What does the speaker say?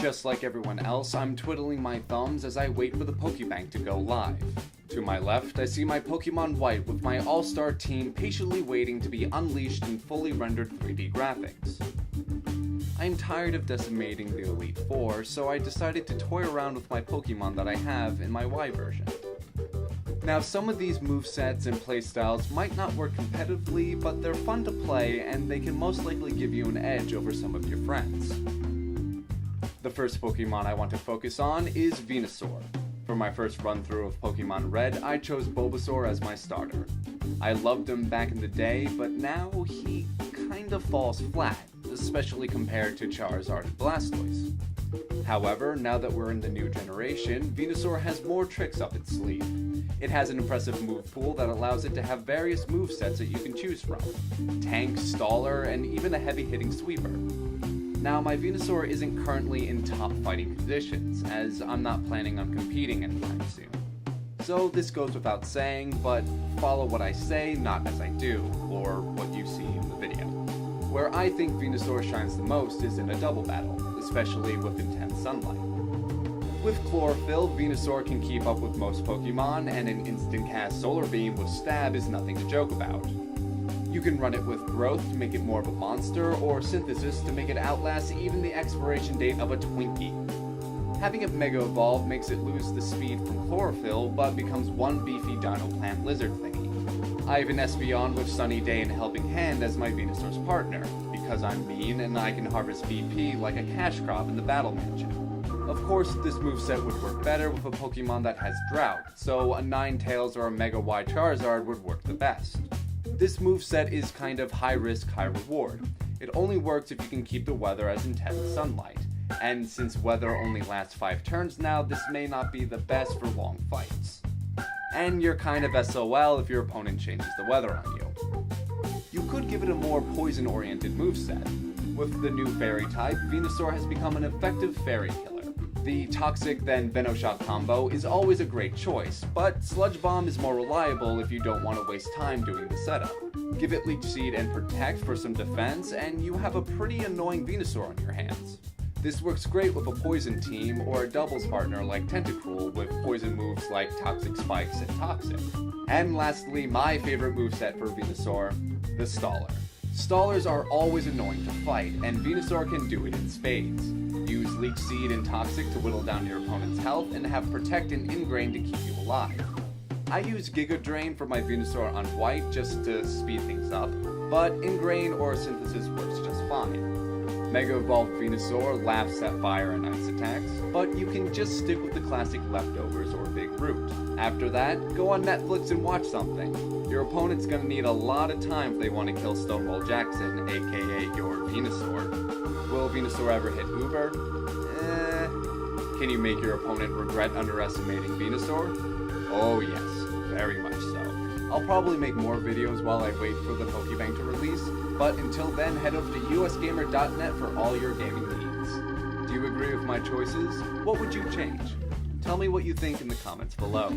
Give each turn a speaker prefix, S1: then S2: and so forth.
S1: Just like everyone else, I'm twiddling my thumbs as I wait for the Pokebank to go live. To my left, I see my Pokemon White with my all-star team patiently waiting to be unleashed in fully rendered 3D graphics. I'm tired of decimating the Elite Four, so I decided to toy around with my Pokemon that I have in my Y version. Now, some of these movesets and playstyles might not work competitively, but they're fun to play and they can most likely give you an edge over some of your friends. The first Pokemon I want to focus on is Venusaur. For my first run-through of Pokemon Red, I chose Bulbasaur as my starter. I loved him back in the day, but now he kind of falls flat, especially compared to Charizard and Blastoise. However, now that we're in the new generation, Venusaur has more tricks up its sleeve. It has an impressive move pool that allows it to have various movesets that you can choose from. Tank, Staller, and even a heavy-hitting sweeper. Now, my Venusaur isn't currently in top fighting conditions, as I'm not planning on competing anytime soon. So this goes without saying, but follow what I say, not as I do, or what you see in the video. Where I think Venusaur shines the most is in a double battle, especially with intense sunlight. With Chlorophyll, Venusaur can keep up with most Pokemon, and an instant cast Solar Beam with Stab is nothing to joke about. You can run it with Growth to make it more of a monster, or Synthesis to make it outlast even the expiration date of a Twinkie. Having it Mega Evolve makes it lose the speed from Chlorophyll, but becomes one beefy Dino Plant Lizard thingy. I have an Espeon with Sunny Day and Helping Hand as my Venusaur's partner, because I'm mean and I can harvest VP like a cash crop in the Battle Mansion. Of course, this moveset would work better with a Pokemon that has Drought, so a Ninetales or a Mega Y Charizard would work the best. This moveset is kind of high risk, high reward. It only works if you can keep the weather as intense sunlight, and since weather only lasts 5 turns now, this may not be the best for long fights. And you're kind of SOL if your opponent changes the weather on you. You could give it a more poison-oriented moveset. With the new Fairy type, Venusaur has become an effective Fairy killer. The Toxic then Venoshock combo is always a great choice, but Sludge Bomb is more reliable if you don't want to waste time doing the setup. Give it Leech Seed and Protect for some defense, and you have a pretty annoying Venusaur on your hands. This works great with a poison team or a doubles partner like Tentacruel with poison moves like Toxic Spikes and Toxic. And lastly, my favorite moveset for Venusaur, the Staller. Stallers are always annoying to fight, and Venusaur can do it in spades. Use Leech Seed and Toxic to whittle down your opponent's health, and have Protect and Ingrain to keep you alive. I use Giga Drain for my Venusaur on White just to speed things up, but Ingrain or Synthesis works just fine. Mega Evolved Venusaur laughs at fire and ice attacks, but you can just stick with the classic Leftovers or Big Root. After that, go on Netflix and watch something. Your opponent's gonna need a lot of time if they want to kill Stonewall Jackson, aka your Venusaur. Will Venusaur ever hit Uber? Can you make your opponent regret underestimating Venusaur? Oh yes, very much so. I'll probably make more videos while I wait for the Pokebank to release, but until then head over to USGamer.net for all your gaming needs. Do you agree with my choices? What would you change? Tell me what you think in the comments below.